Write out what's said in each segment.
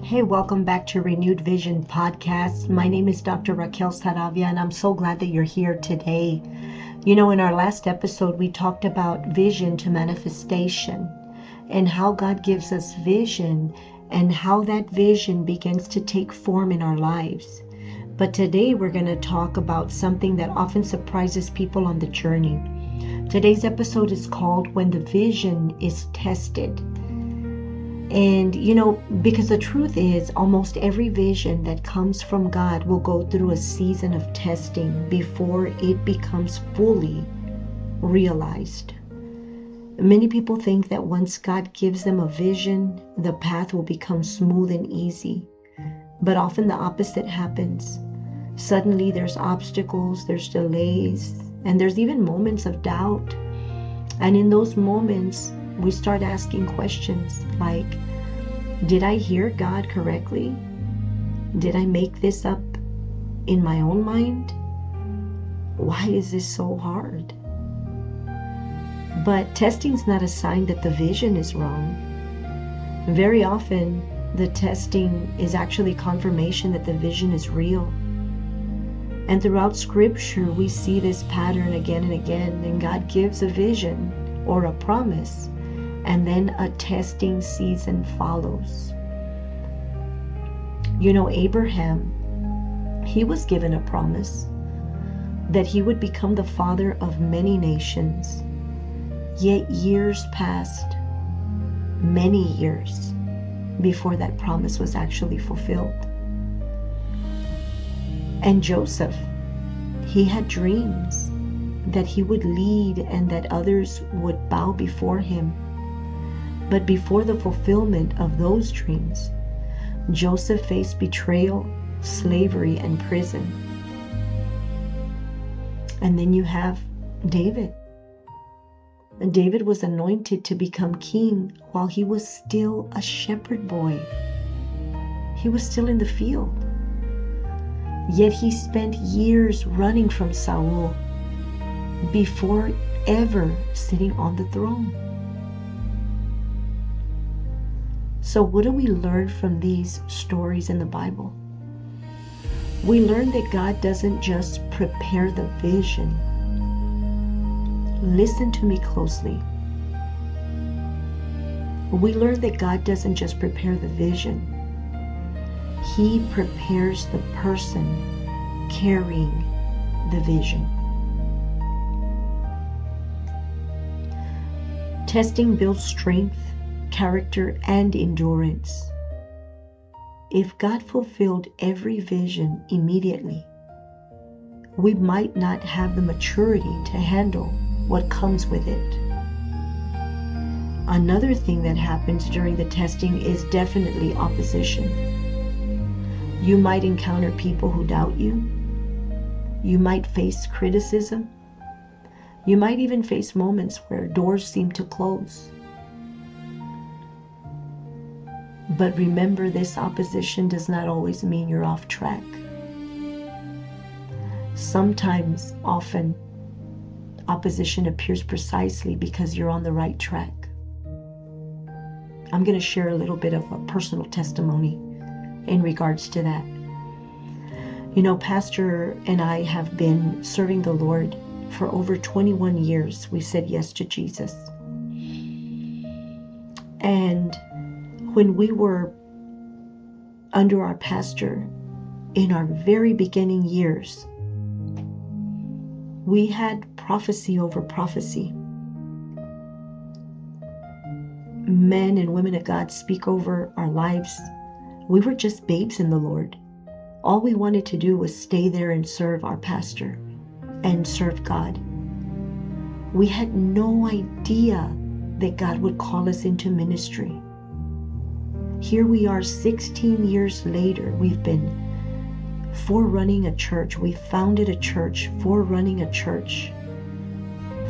Hey, welcome back to Renewed Vision Podcast. My name is Dr. Raquel Saravia, and I'm so glad that you're here today. In our last episode, we talked about vision to manifestation and how God gives us vision and how that vision begins to take form in our lives. But today, we're going to talk about something that often surprises people on the journey. Today's episode is called When the Vision is Tested. And, because the truth is, almost every vision that comes from God will go through a season of testing before it becomes fully realized. Many people think that once God gives them a vision, the path will become smooth and easy. But often the opposite happens. Suddenly there's obstacles, there's delays, and there's even moments of doubt. And in those moments, we start asking questions like, did I hear God correctly? Did I make this up in my own mind? Why is this so hard? But testing's not a sign that the vision is wrong. Very often, the testing is actually confirmation that the vision is real. And throughout Scripture, we see this pattern again and again, and God gives a vision or a promise, and then a testing season follows. Abraham, he was given a promise that he would become the father of many nations. Yet years passed, many years, before that promise was actually fulfilled. And Joseph, he had dreams that he would lead and that others would bow before him. But before the fulfillment of those dreams, Joseph faced betrayal, slavery, and prison. And then you have David. And David was anointed to become king while he was still a shepherd boy. He was still in the field. Yet he spent years running from Saul before ever sitting on the throne. So what do we learn from these stories in the Bible? We learn that God doesn't just prepare the vision. Listen to me closely. We learn that God doesn't just prepare the vision. He prepares the person carrying the vision. Testing builds strength, character, and endurance. If God fulfilled every vision immediately, we might not have the maturity to handle what comes with it. Another thing that happens during the testing is definitely opposition. You might encounter people who doubt you. You might face criticism. You might even face moments where doors seem to close. But remember, this opposition does not always mean you're off track. Sometimes, often, opposition appears precisely because you're on the right track. I'm going to share a little bit of a personal testimony in regards to that. Pastor and I have been serving the Lord for over 21 years. We said yes to Jesus. And when we were under our pastor in our very beginning years, we had prophecy over prophecy. Men and women of God speak over our lives. We were just babes in the Lord. All we wanted to do was stay there and serve our pastor and serve God. We had no idea that God would call us into ministry. Here we are 16 years later. We've been forerunning a church. We founded a church, forerunning a church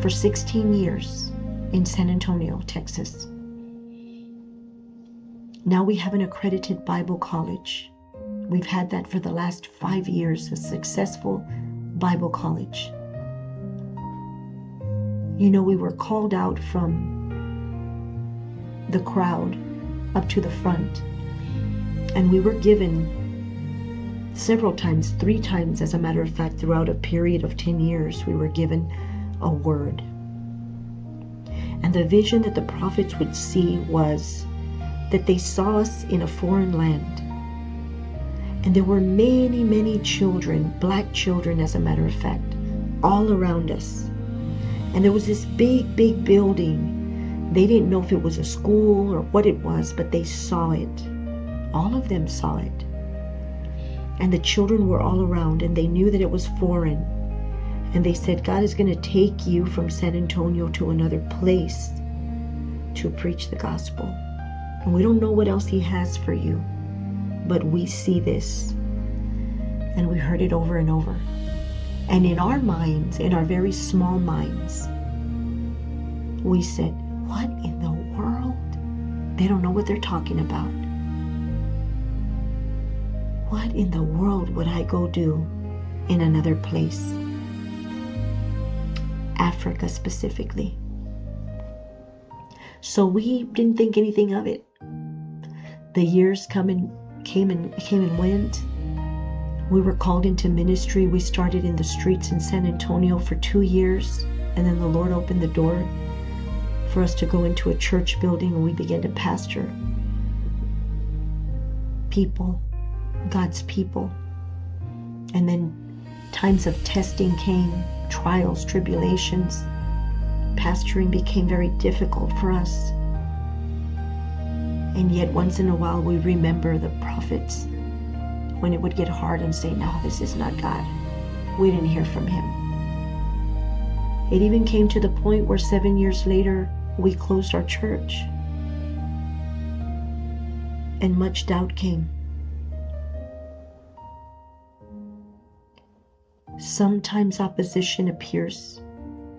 for 16 years in San Antonio, Texas. Now we have an accredited Bible college. We've had that for the last 5 years, a successful Bible college. We were called out from the crowd up to the front. And we were given several times, 3 times as a matter of fact, throughout a period of 10 years, we were given a word. And the vision that the prophets would see was that they saw us in a foreign land. And there were many, many children, black children as a matter of fact, all around us. And there was this big, big building. They didn't know if it was a school or what it was, but they saw it. All of them saw it. And the children were all around, and they knew that it was foreign. And they said, God is going to take you from San Antonio to another place to preach the gospel. And we don't know what else He has for you, but we see this. And we heard it over and over. And in our minds, in our very small minds, we said, what in the world? They don't know what they're talking about. What in the world would I go do in another place? Africa specifically. So we didn't think anything of it. The years came and went. We were called into ministry. We started in the streets in San Antonio for 2 years, and then the Lord opened the door for us to go into a church building, and we began to pastor people, God's people. And then times of testing came, trials, tribulations. Pastoring became very difficult for us. And yet once in a while we remember the prophets when it would get hard and say, no, this is not God. We didn't hear from Him. It even came to the point where 7 years later we closed our church. And much doubt came. Sometimes opposition appears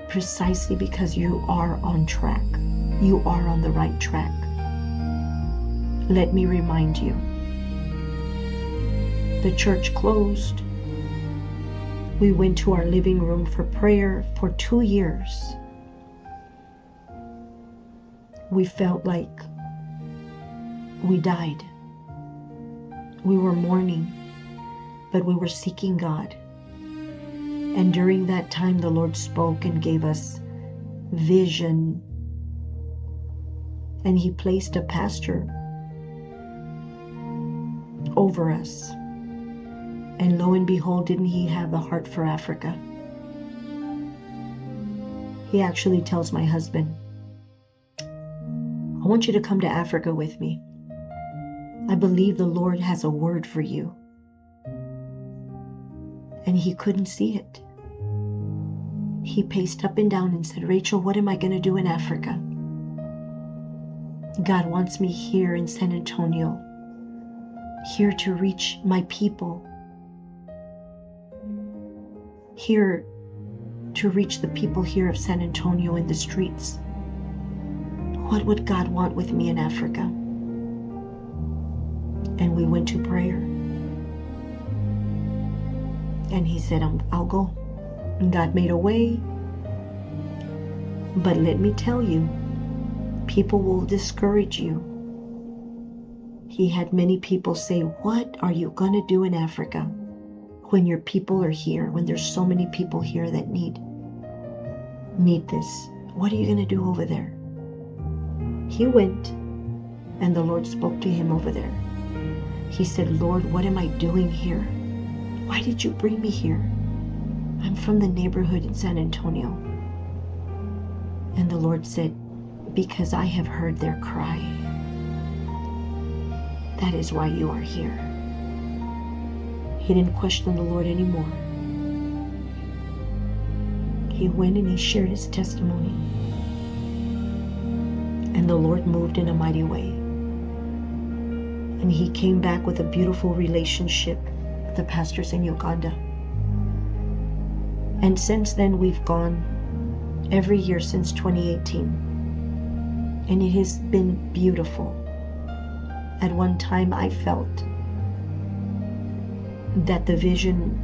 precisely because you are on track. You are on the right track. Let me remind you. The church closed. We went to our living room for prayer for 2 years. We felt like we died. We were mourning, but we were seeking God. And during that time, the Lord spoke and gave us vision. And He placed a pastor over us. And lo and behold, didn't he have the heart for Africa? He actually tells my husband, I want you to come to Africa with me. I believe the Lord has a word for you. And he couldn't see it. He paced up and down and said, Rachel, what am I going to do in Africa? God wants me here in San Antonio, here to reach my people, here to reach the people here of San Antonio in the streets. What would God want with me in Africa? And we went to prayer. And he said, I'll go. And God made a way. But let me tell you, people will discourage you. He had many people say, what are you going to do in Africa when your people are here, when there's so many people here that need this? What are you going to do over there? He went, and the Lord spoke to him over there. He said, Lord, what am I doing here? Why did you bring me here? I'm from the neighborhood in San Antonio. And the Lord said, because I have heard their cry. That is why you are here. He didn't question the Lord anymore. He went and he shared his testimony. And the Lord moved in a mighty way. And he came back with a beautiful relationship with the pastors in Uganda. And since then, we've gone every year since 2018. And it has been beautiful. At one time, I felt that the vision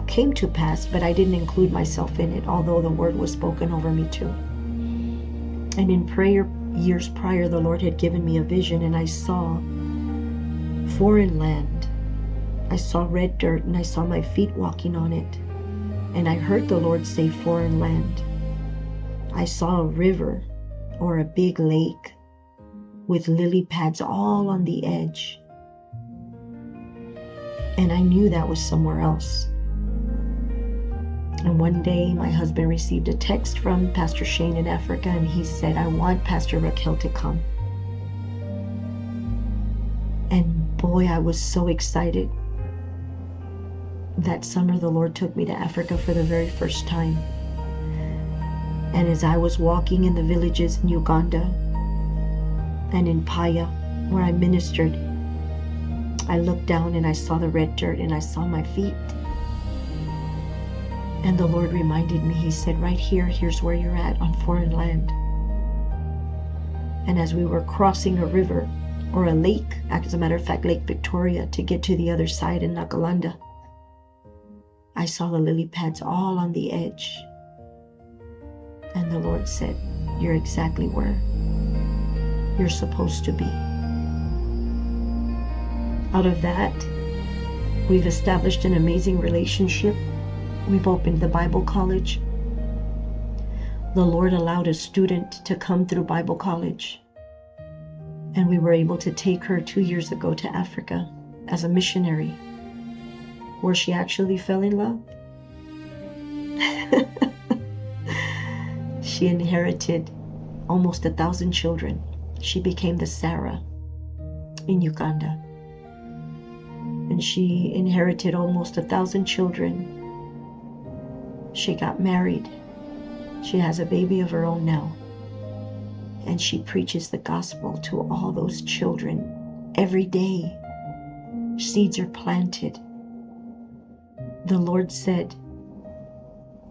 came to pass, but I didn't include myself in it, although the word was spoken over me too. And in prayer, years prior, the Lord had given me a vision, and I saw foreign land. I saw red dirt and I saw my feet walking on it. And I heard the Lord say foreign land. I saw a river or a big lake with lily pads all on the edge. And I knew that was somewhere else. And one day my husband received a text from Pastor Shane in Africa, and he said, I want Pastor Raquel to come. And boy, I was so excited. That summer the Lord took me to Africa for the very first time. And as I was walking in the villages in Uganda and in Paya, where I ministered, I looked down and I saw the red dirt and I saw my feet. And the Lord reminded me, he said, right here, here's where you're at, on foreign land. And as we were crossing a river or a lake, as a matter of fact, Lake Victoria, to get to the other side in Nakalanda, I saw the lily pads all on the edge. And the Lord said, you're exactly where you're supposed to be. Out of that, we've established an amazing relationship. We've opened the Bible college. The Lord allowed a student to come through Bible college. And we were able to take her 2 years ago to Africa as a missionary, where she actually fell in love. She inherited almost 1,000 children. She became the Sarah in Uganda. And she inherited almost 1,000 children. She got married. She has a baby of her own now. And she preaches the gospel to all those children every day. Seeds are planted. The Lord said,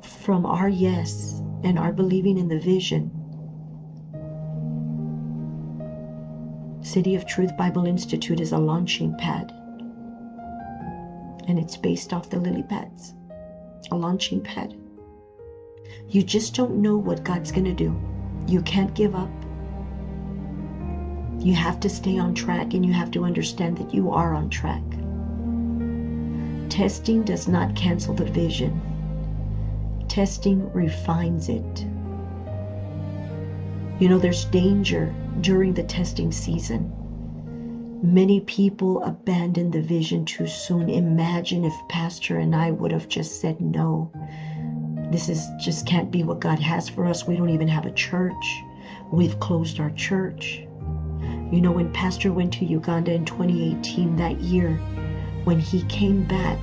from our yes and our believing in the vision, City of Truth Bible Institute is a launching pad. And it's based off the lily pads. A launching pad. You just don't know what God's going to do. You can't give up. You have to stay on track, and you have to understand that you are on track. Testing does not cancel the vision. Testing refines it. You know, there's danger during the testing season. Many people abandon the vision too soon. Imagine if Pastor and I would have just said, no, this just can't be what God has for us. We don't even have a church. We've closed our church. You know, when Pastor went to Uganda in 2018, that year, when he came back,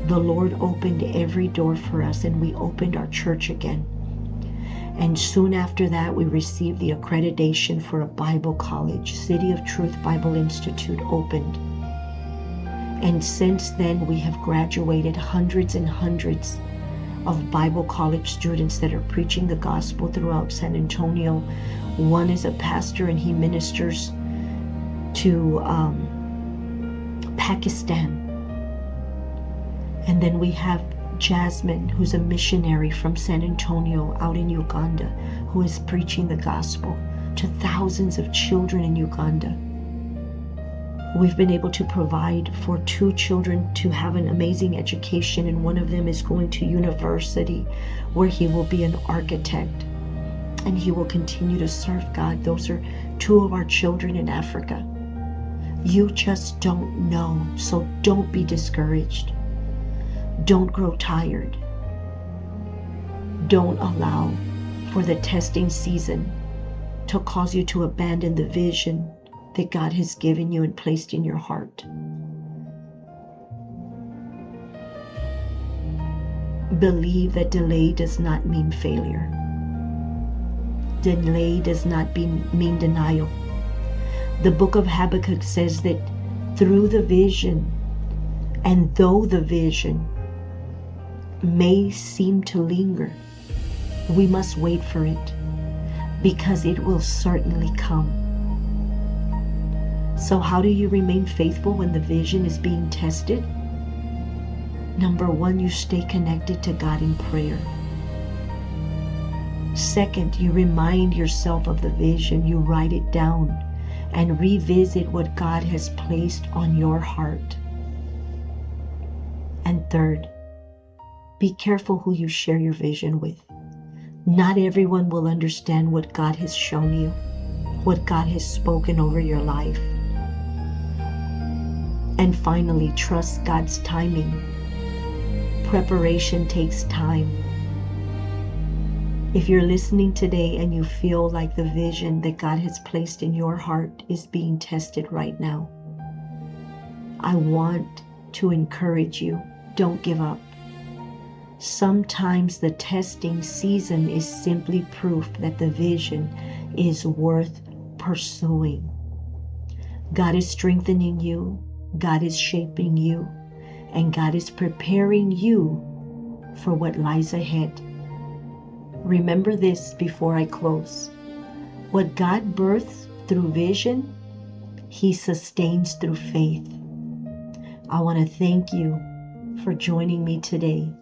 the Lord opened every door for us, and we opened our church again. And soon after that, we received the accreditation for a Bible college. City of Truth Bible Institute opened. And since then, we have graduated hundreds and hundreds of Bible college students that are preaching the gospel throughout San Antonio. One is a pastor, and he ministers to Pakistan. And then we have Jasmine, who's a missionary from San Antonio out in Uganda, who is preaching the gospel to thousands of children in Uganda. We've been able to provide for 2 children to have an amazing education, and one of them is going to university where he will be an architect, and he will continue to serve God. Those are 2 of our children in Africa. You just don't know, so don't be discouraged. Don't grow tired. Don't allow for the testing season to cause you to abandon the vision that God has given you and placed in your heart. Believe that delay does not mean failure. Delay does not mean denial. The book of Habakkuk says that through the vision, and though the vision may seem to linger, we must wait for it, because it will certainly come. So how do you remain faithful when the vision is being tested? Number 1, you stay connected to God in prayer. Second, you remind yourself of the vision. You write it down. and revisit what God has placed on your heart. And third, be careful who you share your vision with. Not everyone will understand what God has shown you, what God has spoken over your life. And finally, trust God's timing. Preparation takes time. If you're listening today and you feel like the vision that God has placed in your heart is being tested right now, I want to encourage you, don't give up. Sometimes the testing season is simply proof that the vision is worth pursuing. God is strengthening you, God is shaping you, and God is preparing you for what lies ahead. Remember this before I close. What God births through vision, He sustains through faith. I want to thank you for joining me today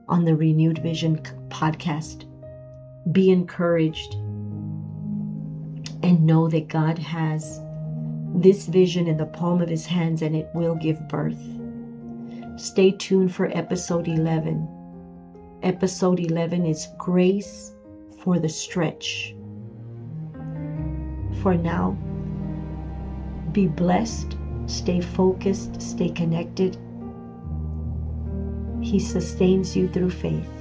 on the Renewed Vision podcast. Be encouraged and know that God has this vision in the palm of His hands and it will give birth. Stay tuned for episode 11. Episode 11 is Grace for the Stretch. For now, be blessed, stay focused, stay connected. He sustains you through faith.